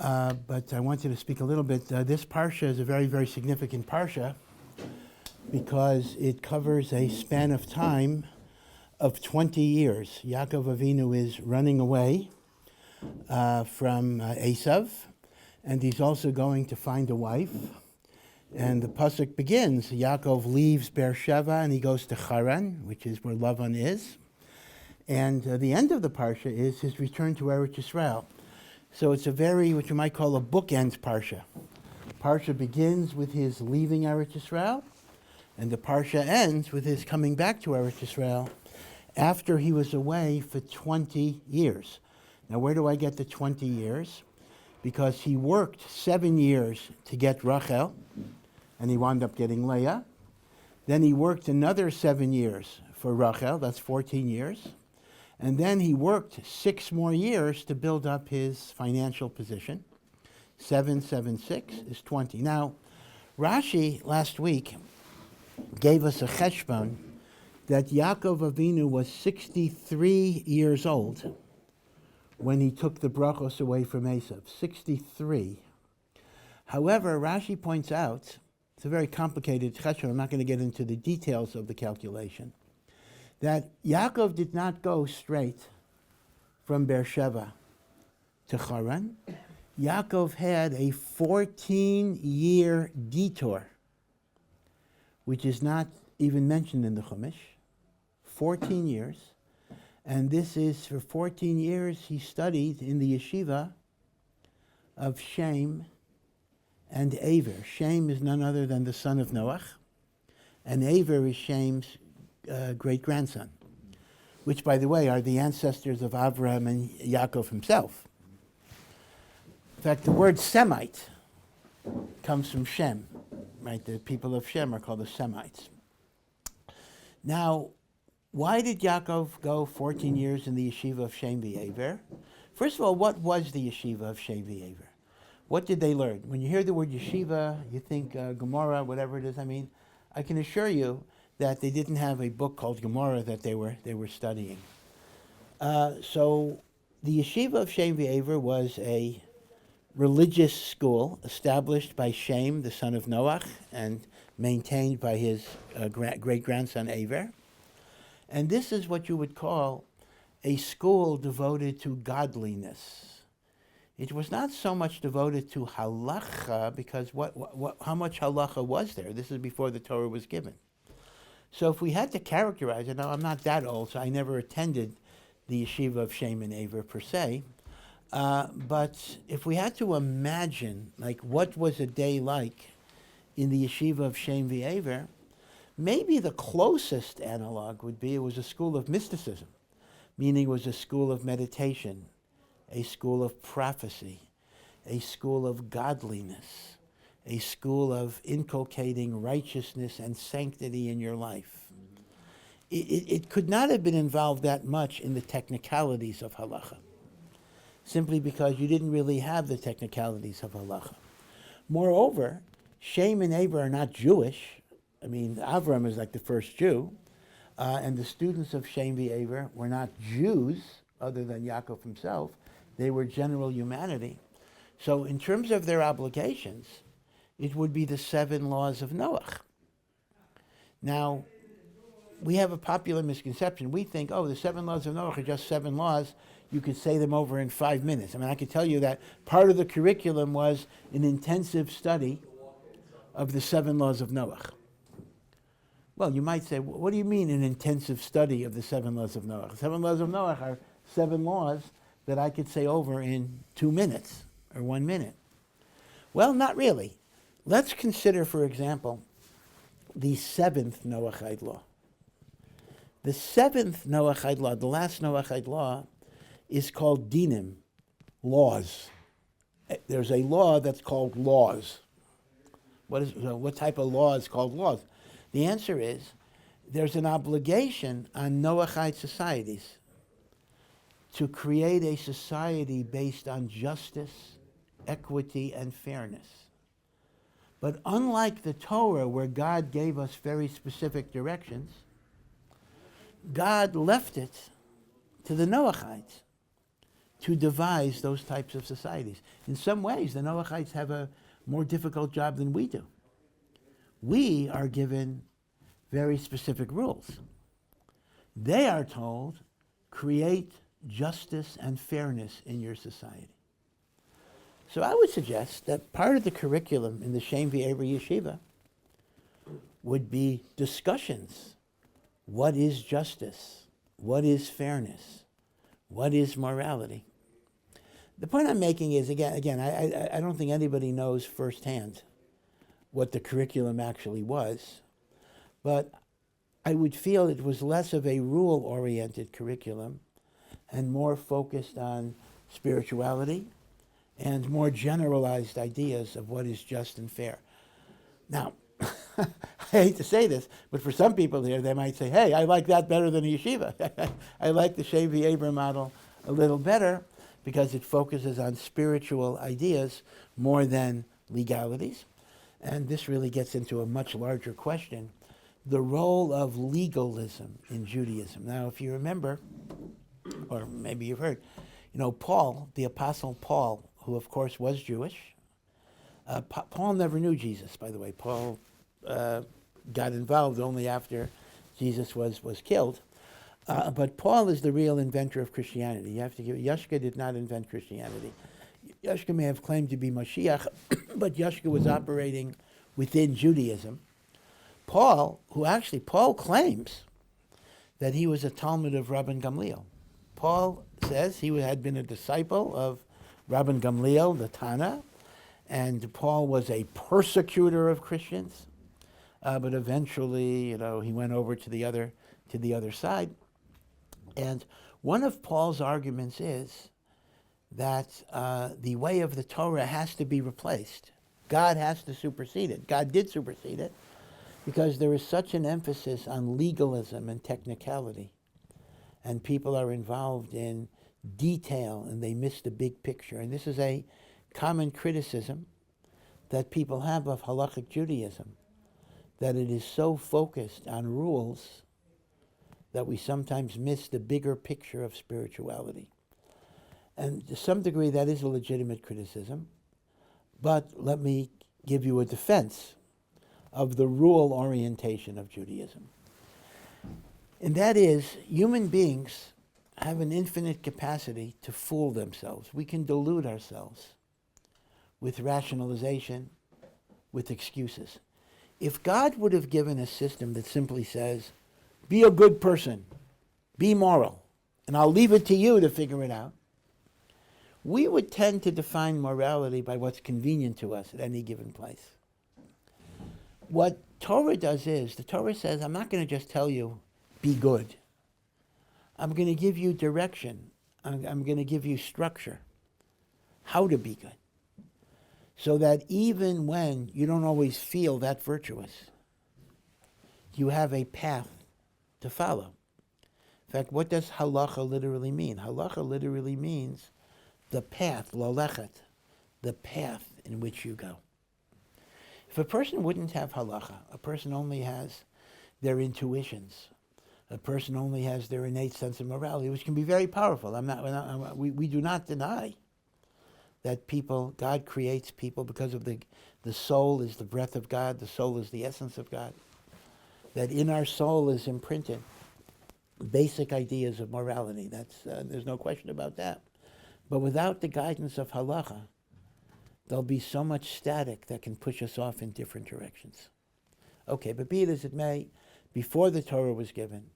but I wanted to speak a little bit. This parsha is a very, very significant parsha because it covers a span of time of 20 years. Yaakov Avinu is running away from Esav, and he's also going to find a wife. And the pasuk begins, Yaakov leaves Beersheba and he goes to Haran, which is where Lavan is. And the end of the parsha is his return to Eretz Yisrael. So it's a very, what you might call a bookend parsha. Parsha begins with his leaving Eretz Yisrael, and the parsha ends with his coming back to Eretz Yisrael after he was away for 20 years. Now, where do I get the 20 years? Because he worked 7 years to get Rachel, and he wound up getting Leah. Then he worked another 7 years for Rachel, that's 14 years. And then he worked 6 more years to build up his financial position. 7, 7, 6 is 20. Now, Rashi last week gave us a cheshbon that Yaakov Avinu was 63 years old when he took the brachos away from Esav. 63. However, Rashi points out, it's a very complicated cheshbon, I'm not going to get into the details of the calculation, that Yaakov did not go straight from Beersheba to Haran. Yaakov had a 14-year detour, which is not even mentioned in the Chumash. 14 years. And this is, for 14 years, he studied in the Yeshiva of Shem and Aver. Shem is none other than the son of Noach, and Aver is Shem's great-grandson, which, by the way, are the ancestors of Avraham and Yaakov himself. In fact, the word Semite comes from Shem, right? The people of Shem are called the Semites. Now, why did Yaakov go 14 years in the Yeshiva of Shem v'Aver? First of all, what was the Yeshiva of Shem v'Aver? What did they learn? When you hear the word yeshiva, you think Gemara, whatever it is. I mean, I can assure you that they didn't have a book called Gemara that they were studying. So the Yeshiva of Shem v'Aver was a religious school established by Shem, the son of Noach, and maintained by his great-grandson Aver. And this is what you would call a school devoted to godliness. It was not so much devoted to halacha, because how much halacha was there? This is before the Torah was given. So if we had to characterize it, now I'm not that old, so I never attended the Yeshiva of Shem and Aver per se, but if we had to imagine, like, what was a day like in the Yeshiva of Shem v'Aver, maybe the closest analog would be it was a school of mysticism, meaning it was a school of meditation, a school of prophecy, a school of godliness, a school of inculcating righteousness and sanctity in your life. It could not have been involved that much in the technicalities of halacha, simply because you didn't really have the technicalities of halacha. Moreover, Shem and Aver are not Jewish. I mean, Avram is like the first Jew, and the students of Shem v'Aver were not Jews, other than Yaakov himself. They were general humanity. So in terms of their obligations, it would be the 7 laws of Noach. Now, we have a popular misconception. We think, the 7 laws of Noach are just 7 laws. You could say them over in 5 minutes. I mean, I could tell you that part of the curriculum was an intensive study of the 7 laws of Noach. Well, you might say, what do you mean an intensive study of the 7 laws of Noach? The 7 laws of Noach are 7 laws that I could say over in 2 minutes or 1 minute. Well, not really. Let's consider, for example, the 7th Noachide law. The 7th Noachide law, the last Noachide law, is called dinim, laws. There's a law that's called laws. What type of law is called laws? The answer is, there's an obligation on Noachide societies to create a society based on justice, equity, and fairness. But unlike the Torah, where God gave us very specific directions, God left it to the Noachites to devise those types of societies. In some ways, the Noachites have a more difficult job than we do. We are given very specific rules. They are told, create justice and fairness in your society. So I would suggest that part of the curriculum in the Shem V'Aver Yeshiva would be discussions. What is justice? What is fairness? What is morality? The point I'm making is, again, I don't think anybody knows firsthand what the curriculum actually was, but I would feel it was less of a rule-oriented curriculum and more focused on spirituality and more generalized ideas of what is just and fair. Now, I hate to say this, but for some people here, they might say, hey, I like that better than a yeshiva. I like the Shem V'Aver model a little better because it focuses on spiritual ideas more than legalities. And this really gets into a much larger question, the role of legalism in Judaism. Now, if you remember, or maybe you've heard, Paul, the Apostle Paul, who of course was Jewish, Paul never knew Jesus, by the way. Paul got involved only after Jesus was killed. But Paul is the real inventor of Christianity. You have to give Yeshua did not invent Christianity. Yeshua may have claimed to be Mashiach, but Yeshua was operating within Judaism. Paul claims that he was a Talmud of Rabban Gamliel. Paul says he had been a disciple of Rabban Gamliel, the Tana, and Paul was a persecutor of Christians. But eventually, he went over to the other side. And one of Paul's arguments is that the way of the Torah has to be replaced. God has to supersede it. God did supersede it because there is such an emphasis on legalism and technicality. And people are involved in detail and they miss the big picture. And this is a common criticism that people have of halakhic Judaism, that it is so focused on rules that we sometimes miss the bigger picture of spirituality. And to some degree, that is a legitimate criticism. But let me give you a defense of the rule orientation of Judaism. And that is, human beings have an infinite capacity to fool themselves. We can delude ourselves with rationalization, with excuses. If God would have given a system that simply says, be a good person, be moral, and I'll leave it to you to figure it out, we would tend to define morality by what's convenient to us at any given place. What Torah does is, the Torah says, I'm not going to just tell you, be good. I'm going to give you direction. I'm going to give you structure, how to be good. So that even when you don't always feel that virtuous, you have a path to follow. In fact, what does halacha literally mean? Halacha literally means the path, lalechet, the path in which you go. If a person wouldn't have halacha, a person only has their intuitions, a person only has their innate sense of morality, which can be very powerful. We do not deny that God creates people because of the soul is the breath of God, the soul is the essence of God, that in our soul is imprinted basic ideas of morality. There's no question about that. But without the guidance of halacha, there'll be so much static that can push us off in different directions. Okay, but be it as it may, before the Torah was given,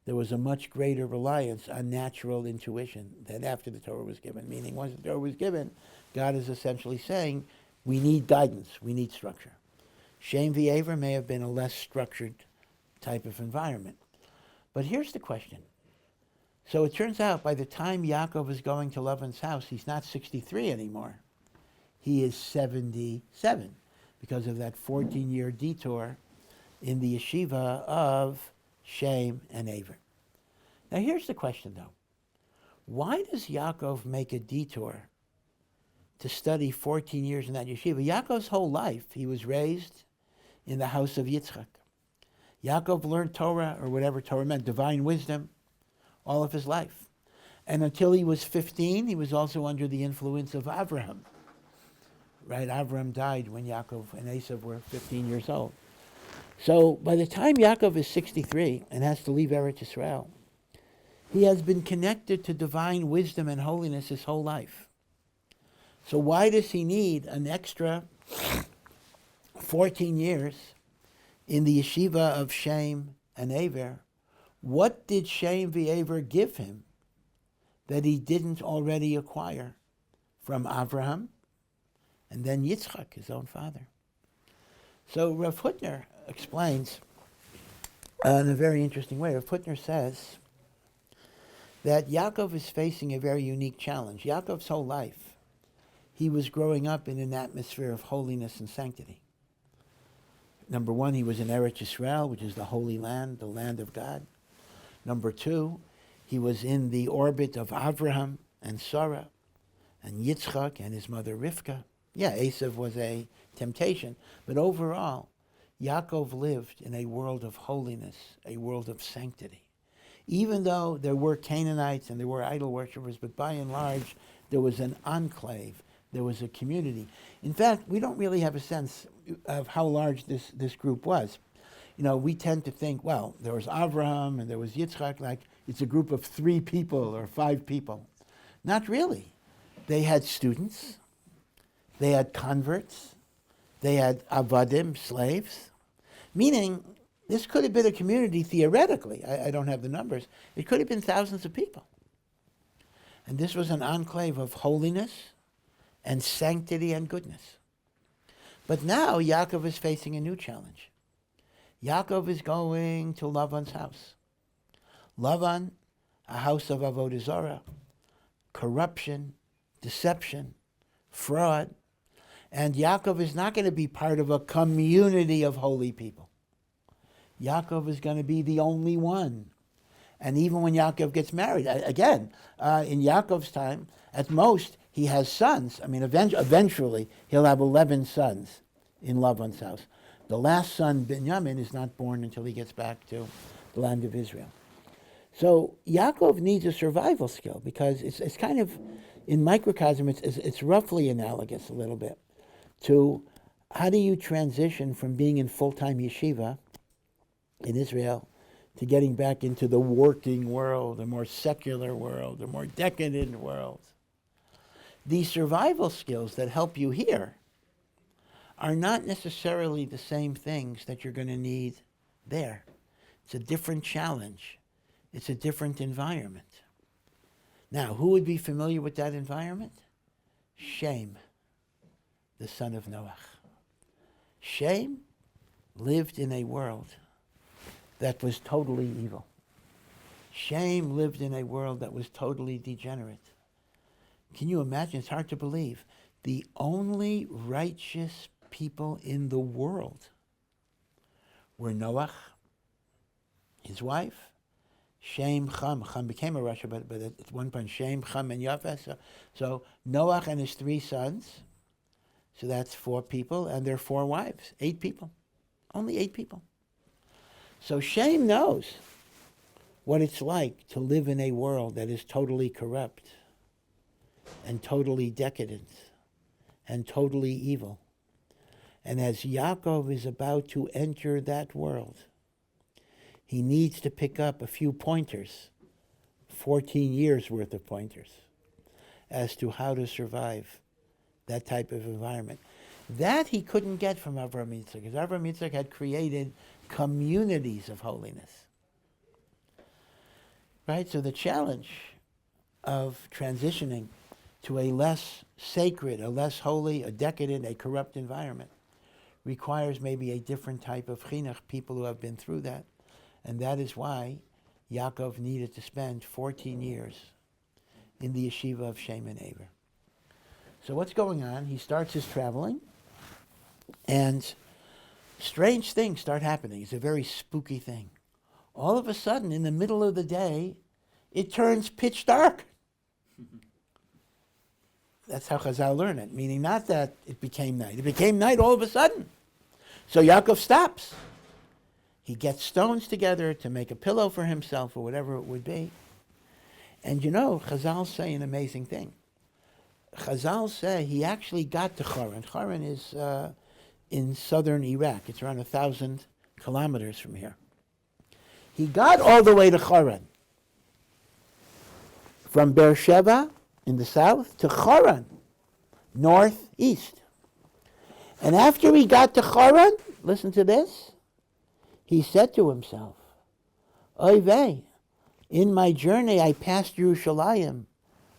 there was a much greater reliance on natural intuition than after the Torah was given. Meaning, once the Torah was given, God is essentially saying, we need guidance, we need structure. Shem V'Aver may have been a less structured type of environment. But here's the question. So it turns out by the time Yaakov is going to Lavan's house, he's not 63 anymore. He is 77 because of that 14-year detour in the Yeshiva of Shem and Aver. Now here's the question though. Why does Yaakov make a detour to study 14 years in that yeshiva? Yaakov's whole life, he was raised in the house of Yitzchak. Yaakov learned Torah, or whatever Torah meant, divine wisdom, all of his life. And until he was 15, he was also under the influence of Avraham. Right? Avraham died when Yaakov and Esav were 15 years old. So by the time Yaakov is 63 and has to leave Eretz Yisrael, he has been connected to divine wisdom and holiness his whole life. So why does he need an extra 14 years in the Yeshiva of Shem and Aver? What did Shem v'Aver give him that he didn't already acquire from Abraham and then Yitzchak, his own father? So Rav Hutner explains in a very interesting way. Rav Hutner says that Yaakov is facing a very unique challenge. Yaakov's whole life, he was growing up in an atmosphere of holiness and sanctity. Number one, he was in Eretz Yisrael, which is the Holy Land, the land of God. Number two, he was in the orbit of Avraham and Sarah and Yitzchak and his mother Rivka. Yeah, Esav was a temptation, but overall, Yaakov lived in a world of holiness, a world of sanctity. Even though there were Canaanites and there were idol worshippers, but by and large, there was an enclave, there was a community. In fact, we don't really have a sense of how large this group was. You know, we tend to think, well, there was Avraham and there was Yitzchak, like it's a group of 3 people or 5 people. Not really. They had students, they had converts, they had avadim, slaves, meaning this could have been a community theoretically. I don't have the numbers. It could have been thousands of people. And this was an enclave of holiness and sanctity and goodness. But now Yaakov is facing a new challenge. Yaakov is going to Lavan's house. Lavan, a house of avodah zarah, corruption, deception, fraud. And Yaakov is not going to be part of a community of holy people. Yaakov is going to be the only one. And even when Yaakov gets married, again, in Yaakov's time, at most, he has sons. I mean, eventually, he'll have 11 sons in Lavan's house. The last son, Binyamin, is not born until he gets back to the land of Israel. So Yaakov needs a survival skill because it's kind of, in microcosm, it's roughly analogous a little bit to how do you transition from being in full-time yeshiva in Israel to getting back into the working world, a more secular world, a more decadent world. These survival skills that help you here are not necessarily the same things that you're going to need there. It's a different challenge. It's a different environment. Now, who would be familiar with that environment? Shem, the son of Noach. Shem lived in a world that was totally evil. Shem lived in a world that was totally degenerate. Can you imagine? It's hard to believe. The only righteous people in the world were Noach, his wife, Shem, Cham. Cham became a Rasha, but at one point, Shem, Cham, and Yafes. So Noach and his 3 sons, so that's 4 people, and their 4 wives, 8 people. Only 8 people. So Shem knows what it's like to live in a world that is totally corrupt and totally decadent and totally evil. And as Yaakov is about to enter that world, he needs to pick up a few pointers, 14 years worth of pointers, as to how to survive that type of environment. That he couldn't get from Avraham Yitzchak, because Avraham Yitzchak had created communities of holiness. Right? So the challenge of transitioning to a less sacred, a less holy, a decadent, a corrupt environment requires maybe a different type of chinuch, people who have been through that. And that is why Yaakov needed to spend 14 years in the Yeshiva of Shem and Aver. So what's going on? He starts his traveling, and strange things start happening. It's a very spooky thing. All of a sudden, in the middle of the day, it turns pitch dark. That's how Chazal learn it, meaning not that it became night. It became night all of a sudden. So Yaakov stops. He gets stones together to make a pillow for himself or whatever it would be. And you know, Chazal say an amazing thing. Chazal say he actually got to Haran. Haran is in southern Iraq. It's around 1,000 kilometers from here. He got all the way to Haran. From Beersheba in the south to Haran, northeast. And after he got to Haran, listen to this, he said to himself, Oy vey, in my journey I passed Yerushalayim,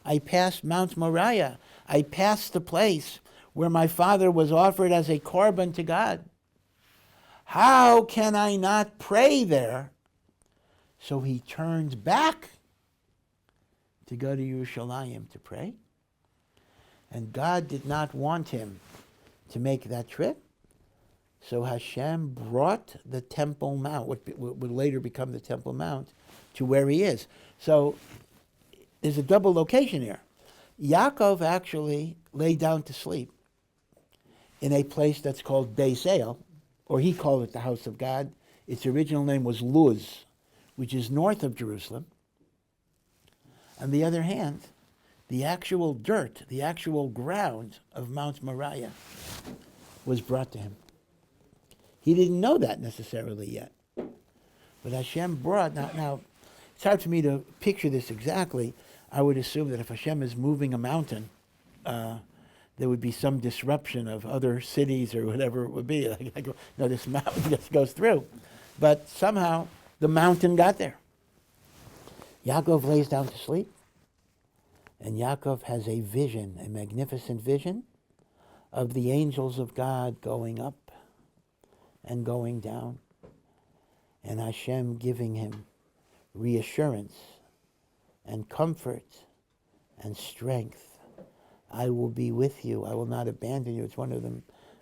I passed Mount Moriah, I passed the place where my father was offered as a korban to God. How can I not pray there? So he turned back to go to Yerushalayim to pray. And God did not want him to make that trip. So Hashem brought the Temple Mount, what would later become the Temple Mount, to where he is. So there's a double location here. Yaakov actually lay down to sleep in a place that's called Beis El, or he called it the house of God. Its original name was Luz, which is north of Jerusalem. On the other hand, the actual dirt, the actual ground of Mount Moriah was brought to him. He didn't know that necessarily yet. But Hashem brought, now it's hard for me to picture this exactly. I would assume that if Hashem is moving a mountain, there would be some disruption of other cities or whatever it would be. No, this mountain just goes through. But somehow the mountain got there. Yaakov lays down to sleep, and Yaakov has a vision, a magnificent vision, of the angels of God going up and going down, and Hashem giving him reassurance and comfort and strength. I will be with you. I will not abandon you. It's one of the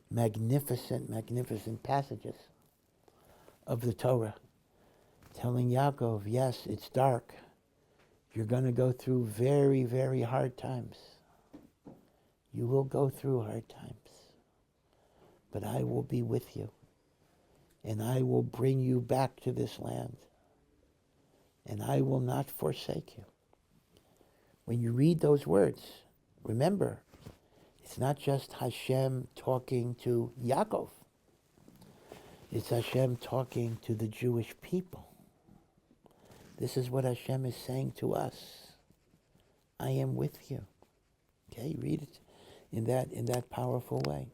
magnificent, magnificent passages of the Torah, telling Yaakov, yes, it's dark. You're going to go through very, very hard times. You will go through hard times. But I will be with you. And I will bring you back to this land. And I will not forsake you. When you read those words, remember, it's not just Hashem talking to Yaakov. It's Hashem talking to the Jewish people. This is what Hashem is saying to us. I am with you. Okay, read it in that powerful way.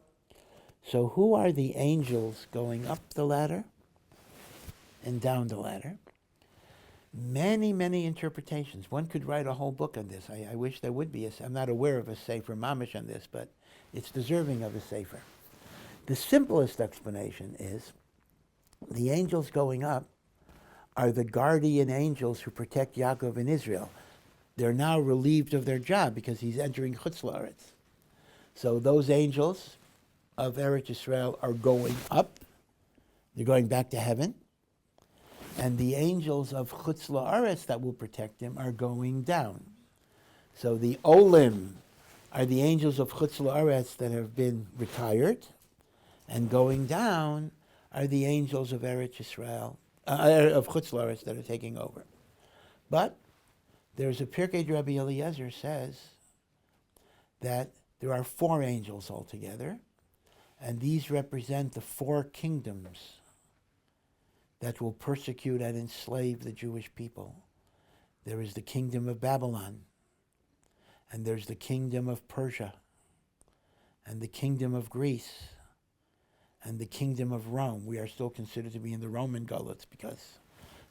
So who are the angels going up the ladder and down the ladder? Many, many interpretations. One could write a whole book on this. I wish there would be. I'm not aware of a sefer mamish on this, but it's deserving of a sefer. The simplest explanation is the angels going up are the guardian angels who protect Yaakov in Israel. They're now relieved of their job because he's entering Chutz La'aretz. So those angels of Eretz Yisrael are going up. They're going back to heaven. And the angels of Chutz La'aretz that will protect him are going down. So the Olim are the angels of Chutz La'aretz that have been retired. And going down are the angels of Eretz Yisrael, of Chutz La'aretz that are taking over. But there's a Pirkei Rabbi Eliezer says that there are 4 angels altogether, and these represent the 4 kingdoms that will persecute and enslave the Jewish people. There is the kingdom of Babylon, and there's the kingdom of Persia, and the kingdom of Greece, and the kingdom of Rome. We are still considered to be in the Roman Gullets because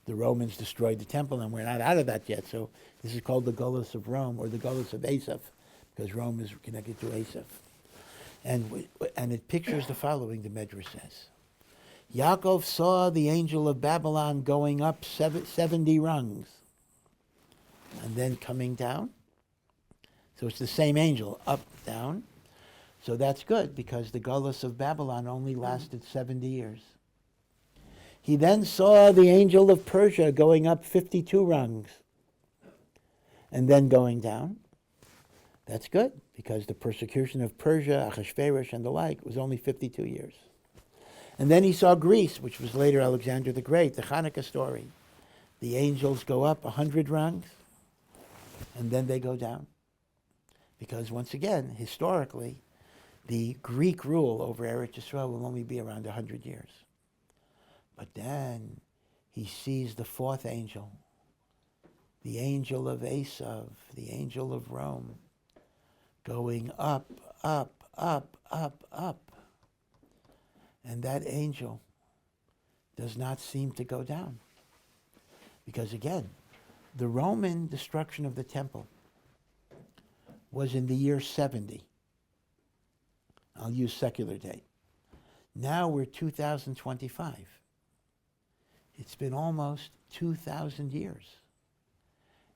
the Romans destroyed the temple, and we're not out of that yet. So this is called the Gullets of Rome, or the Gullets of Asaph, because Rome is connected to Asaph. And it pictures the following, the Medrash says. Yaakov saw the angel of Babylon going up 70 rungs and then coming down. So it's the same angel, up, down. So that's good because the Gullus of Babylon only lasted 70 years. He then saw the angel of Persia going up 52 rungs and then going down. That's good because the persecution of Persia, Ahasuerus, and the like was only 52 years. And then he saw Greece, which was later Alexander the Great, the Hanukkah story. The angels go up 100 rungs and then they go down. Because once again, historically, the Greek rule over Eretz Yisrael will only be around 100 years. But then he sees the fourth angel, the angel of Esav, the angel of Rome, going up, up, up, up, up. And that angel does not seem to go down. Because again, the Roman destruction of the temple was in the year 70. I'll use secular date. Now we're 2025. It's been almost 2,000 years.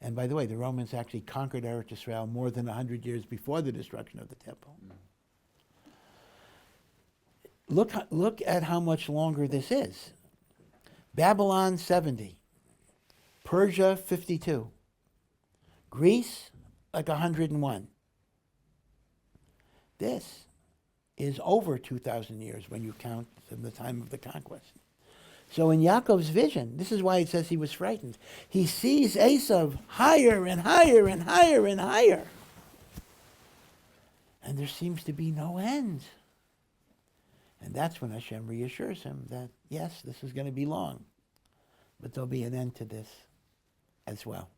And by the way, the Romans actually conquered Eretz Yisrael more than 100 years before the destruction of the temple. Look at how much longer this is. Babylon, 70. Persia, 52. Greece, like 101. This is over 2,000 years when you count from the time of the conquest. So in Yaakov's vision, this is why it says he was frightened. He sees Esav higher and higher and higher and higher. And there seems to be no end. And that's when Hashem reassures him that, yes, this is going to be long, but there'll be an end to this as well.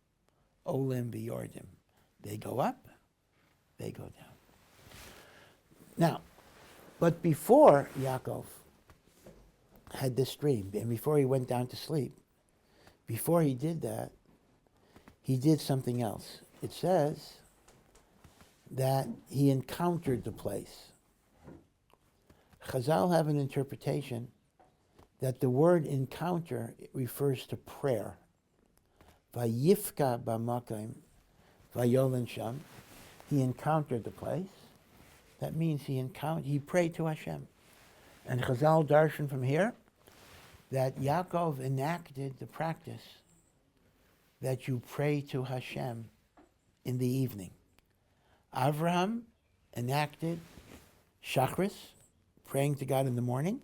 Olim v'yordim. They go up, they go down. Now, but before Yaakov had this dream, and before he went down to sleep, before he did that, he did something else. It says that he encountered the place. Chazal have an interpretation that the word encounter refers to prayer. Vayifka b'makom vayolen sham. He encountered the place. That means he prayed to Hashem. And Chazal darshan from here that Yaakov enacted the practice that you pray to Hashem in the evening. Avraham enacted Shachris, praying to God in the morning.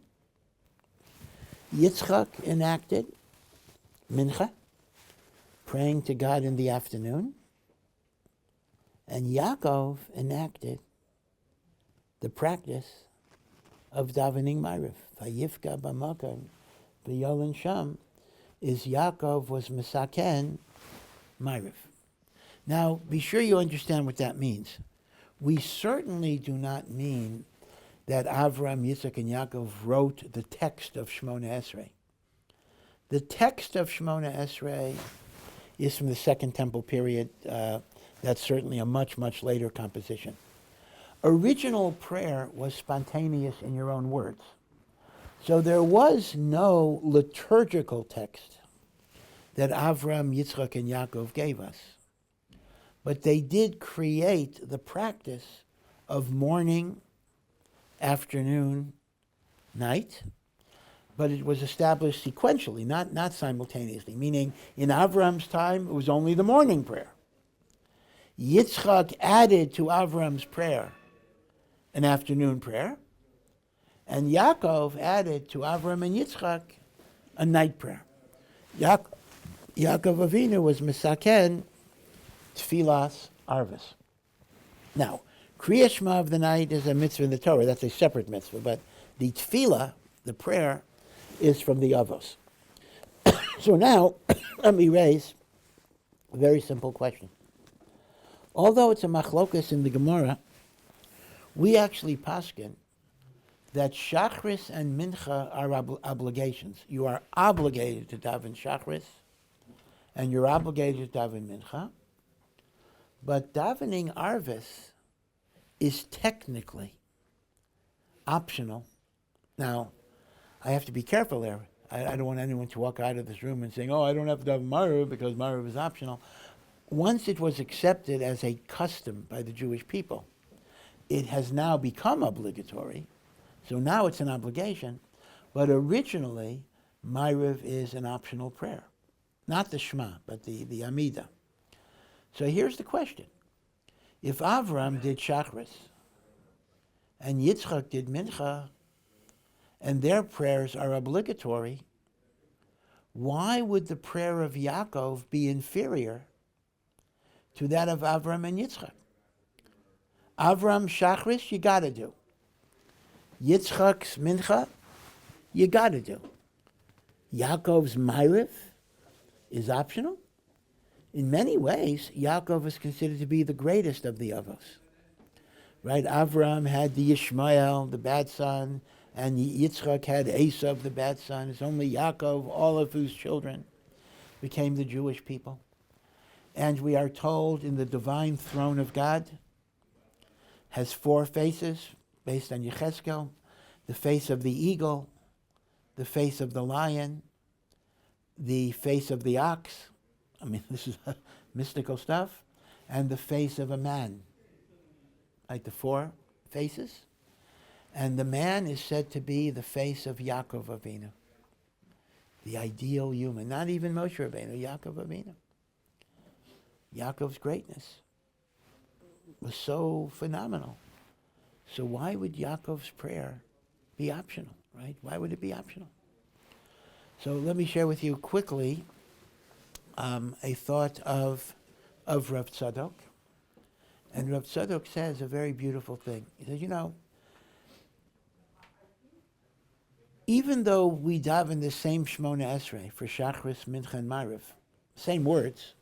Yitzchak enacted Mincha, praying to God in the afternoon. And Yaakov enacted the practice of davening Maariv. Vayifka b'makom v'yolen sham is Yaakov was mesaken Maariv. Now, be sure you understand what that means. We certainly do not mean that Avram, Yitzchak, and Yaakov wrote the text of Shemona Esrei. The text of Shemona Esrei is from the Second Temple period. That's certainly a much, much later composition. Original prayer was spontaneous in your own words. So there was no liturgical text that Avram, Yitzchak, and Yaakov gave us. But they did create the practice of morning, afternoon, night, but it was established sequentially, not simultaneously, meaning in Avram's time, it was only the morning prayer. Yitzchak added to Avram's prayer an afternoon prayer, and Yaakov added to Avram and Yitzchak a night prayer. Yaakov Avinu was Mesaken Tfilas Arvis. Now, Kriya Shema of the night is a mitzvah in the Torah. That's a separate mitzvah. But the tefillah, the prayer, is from the Avos. So now, let me raise a very simple question. Although it's a machlokas in the Gemara, we actually paskin that Shachris and Mincha are obligations. You are obligated to daven Shachris, and you're obligated to daven Mincha. But davening Arvis is technically optional. Now, I have to be careful there. I don't want anyone to walk out of this room and saying, oh, I don't have to daven Maariv because Maariv is optional. Once it was accepted as a custom by the Jewish people, it has now become obligatory. So now it's an obligation. But originally, Maariv is an optional prayer. Not the Shema, but the Amidah. So here's the question. If Avram did Shachris, and Yitzchak did Mincha, and their prayers are obligatory, why would the prayer of Yaakov be inferior to that of Avram and Yitzchak. Avram Shachris, you got to do. Yitzchak's Mincha, you got to do. Yaakov's Maariv is optional. In many ways, Yaakov is considered to be the greatest of the Avos. Right? Avram had the Yishmael, the bad son, and Yitzchak had Esav, the bad son. It's only Yaakov, all of whose children became the Jewish people. And we are told in the divine throne of God has 4 faces based on Yechezkel: the face of the eagle, the face of the lion, the face of the ox. I mean, this is mystical stuff. And the face of a man. Like the 4 faces. And the man is said to be the face of Yaakov Avinu. The ideal human. Not even Moshe Rabbeinu, Yaakov Avinu. Yaakov's greatness was so phenomenal. So why would Yaakov's prayer be optional, right? Why would it be optional? So let me share with you quickly a thought of Rav Tzadok. And Rav Tzadok says a very beautiful thing. He says, even though we daven the same Shmona Esrei for Shachris, Mincha, and Maariv, same words,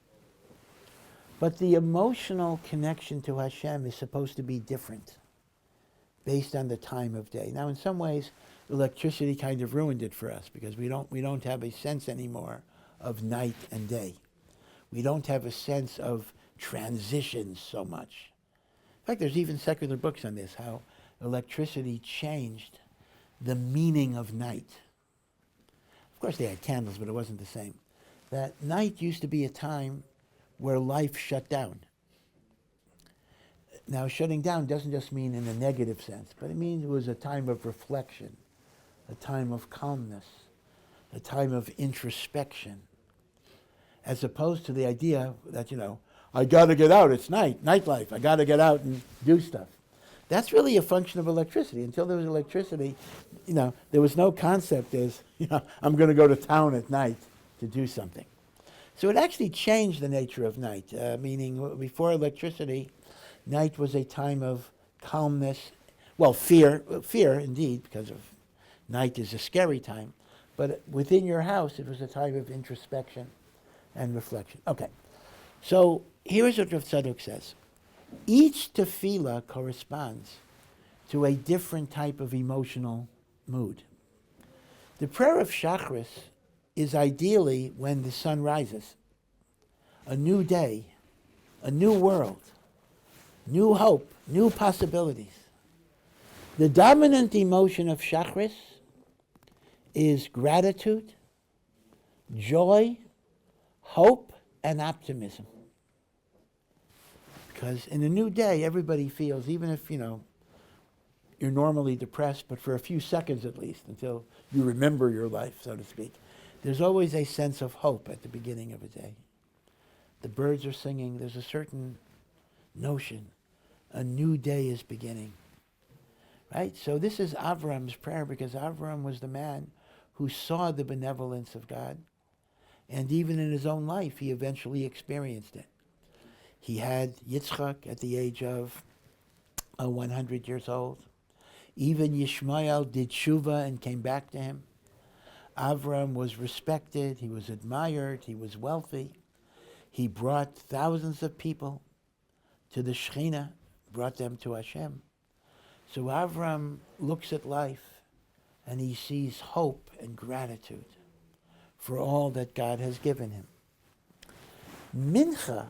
but the emotional connection to Hashem is supposed to be different based on the time of day. Now, in some ways, electricity kind of ruined it for us because we don't have a sense anymore of night and day. We don't have a sense of transitions so much. In fact, there's even secular books on this, how electricity changed the meaning of night. Of course, they had candles, but it wasn't the same. That night used to be a time where life shut down. Now, shutting down doesn't just mean in a negative sense, but it means it was a time of reflection, a time of calmness, a time of introspection, as opposed to the idea that, I got to get out, it's nightlife, I got to get out and do stuff. That's really a function of electricity. Until there was electricity, there was no concept as, I'm going to go to town at night to do something. So it actually changed the nature of night, meaning before electricity, night was a time of calmness, well, fear indeed, because of night is a scary time, but within your house it was a time of introspection and reflection. Okay, so here's what Rav Tzadok says. Each tefillah corresponds to a different type of emotional mood. The prayer of Shachris is ideally when the sun rises. A new day, a new world, new hope, new possibilities. The dominant emotion of Shachris is gratitude, joy, hope, and optimism. Because in a new day, everybody feels, even if, you're normally depressed, but for a few seconds at least, until you remember your life, so to speak, there's always a sense of hope at the beginning of a day. The birds are singing. There's a certain notion. A new day is beginning. Right? So this is Avram's prayer, because Avram was the man who saw the benevolence of God. And even in his own life, he eventually experienced it. He had Yitzchak at the age of 100 years old. Even Yishmael did tshuva and came back to him. Avram was respected, he was admired, he was wealthy. He brought thousands of people to the Shekhinah, brought them to Hashem. So Avram looks at life and he sees hope and gratitude for all that God has given him. Mincha,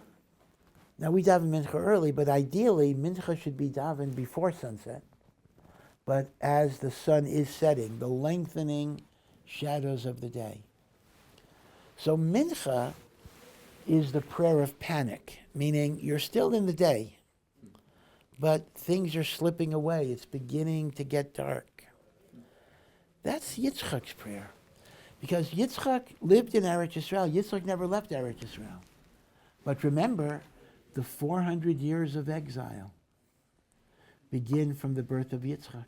now we daven Mincha early, but ideally Mincha should be davened before sunset. But as the sun is setting, the lengthening shadows of the day. So Mincha is the prayer of panic, meaning you're still in the day, but things are slipping away. It's beginning to get dark. That's Yitzchak's prayer. Because Yitzchak lived in Eretz Yisrael. Yitzchak never left Eretz Yisrael. But remember, the 400 years of exile begin from the birth of Yitzchak.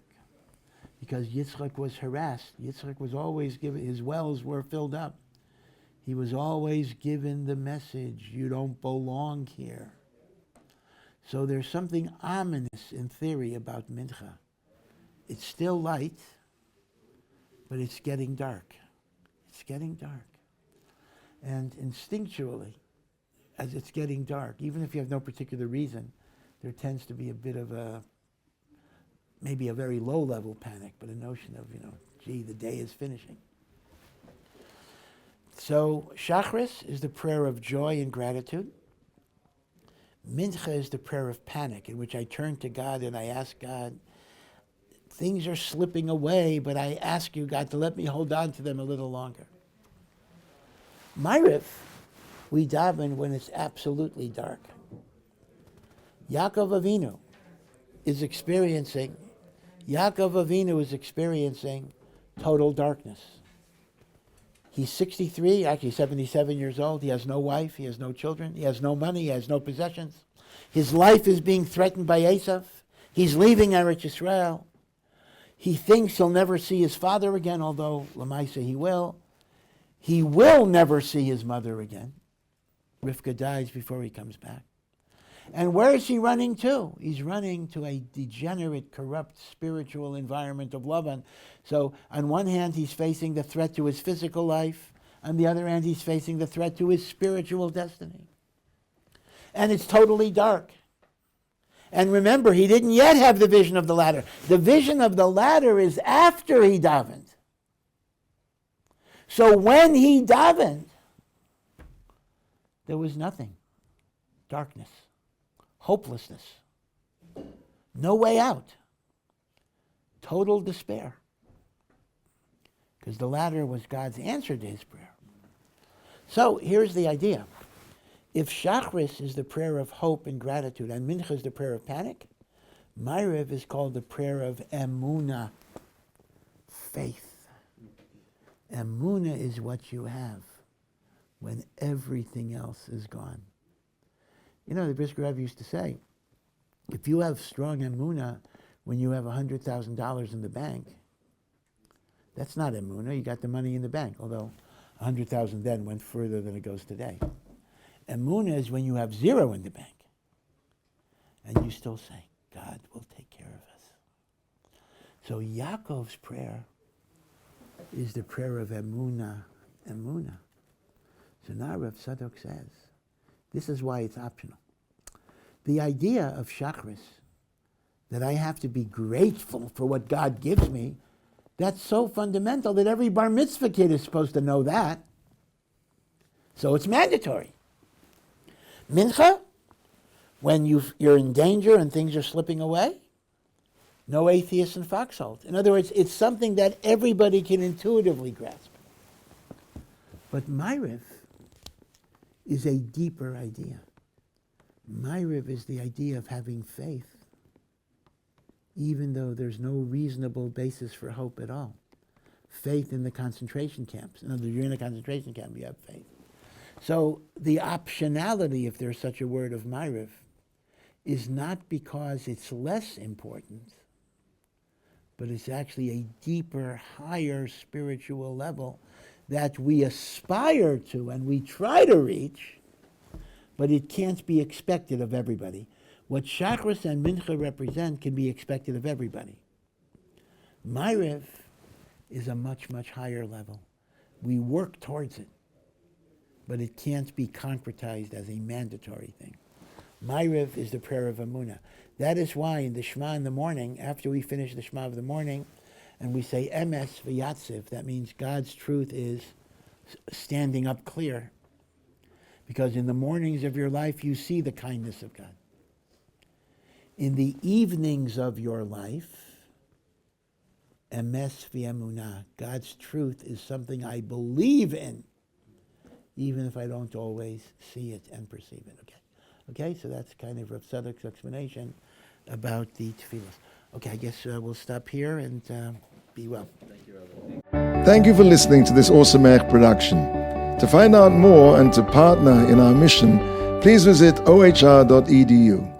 Because Yitzchak was harassed. Yitzchak was always given, his wells were filled up. He was always given the message, you don't belong here. So there's something ominous in theory about mincha. It's still light, but it's getting dark. It's getting dark. And instinctually, as it's getting dark, even if you have no particular reason, there tends to be a bit of maybe a very low-level panic, but a notion of, gee, the day is finishing. So Shachris is the prayer of joy and gratitude. Mincha is the prayer of panic, in which I turn to God and I ask God, things are slipping away, but I ask you, God, to let me hold on to them a little longer. Maariv, we daven when it's absolutely dark. Yaakov Avinu is experiencing total darkness. He's 63, actually 77 years old. He has no wife, he has no children, he has no money, he has no possessions. His life is being threatened by Esav. He's leaving Eretz Yisrael. He thinks he'll never see his father again, although Lamaisa he will. He will never see his mother again. Rivka dies before he comes back. And where is he running to? He's running to a degenerate, corrupt, spiritual environment of Lavan. So on one hand, he's facing the threat to his physical life. On the other hand, he's facing the threat to his spiritual destiny. And it's totally dark. And remember, he didn't yet have the vision of the ladder. The vision of the ladder is after he davened. So when he davened, there was nothing. Darkness. Hopelessness. No way out. Total despair. Because the ladder was God's answer to his prayer. So here's the idea. If Shachris is the prayer of hope and gratitude, and Mincha is the prayer of panic, Maariv is called the prayer of Emunah, faith. Emunah is what you have when everything else is gone. The Brisker Rebbe used to say, if you have strong Emunah when you have $100,000 in the bank, that's not Emunah. You got the money in the bank, although $100,000 then went further than it goes today. Emunah is when you have zero in the bank, and you still say, God will take care of us. So Yaakov's prayer is the prayer of Emunah. So now Rav Tzadok says, this is why it's optional. The idea of Shachris, that I have to be grateful for what God gives me, that's so fundamental that every bar mitzvah kid is supposed to know that. So it's mandatory. Mincha, when you're in danger and things are slipping away, no atheists in foxholes. In other words, it's something that everybody can intuitively grasp. But Maariv is a deeper idea. Maariv is the idea of having faith, even though there's no reasonable basis for hope at all. Faith in the concentration camps. In other words, you're in a concentration camp, you have faith. So the optionality, if there's such a word, of Maariv is not because it's less important, but it's actually a deeper, higher spiritual level that we aspire to and we try to reach, but it can't be expected of everybody. What Shachris and Mincha represent can be expected of everybody. Maariv is a much, much higher level. We work towards it, but it can't be concretized as a mandatory thing. Maariv is the prayer of Emunah. That is why in the Shema in the morning, after we finish the Shema of the morning, and we say emes v'yatziv, that means God's truth is standing up clear. Because in the mornings of your life, you see the kindness of God. In the evenings of your life, emes v'emunah, God's truth is something I believe in, even if I don't always see it and perceive it. Okay, so that's kind of Rav Tzadok's explanation about the tefillas. Okay, I guess we'll stop here and be well. Thank you, Rabbi. Thank you for listening to this Ohr Somayach production. To find out more and to partner in our mission, please visit ohr.edu.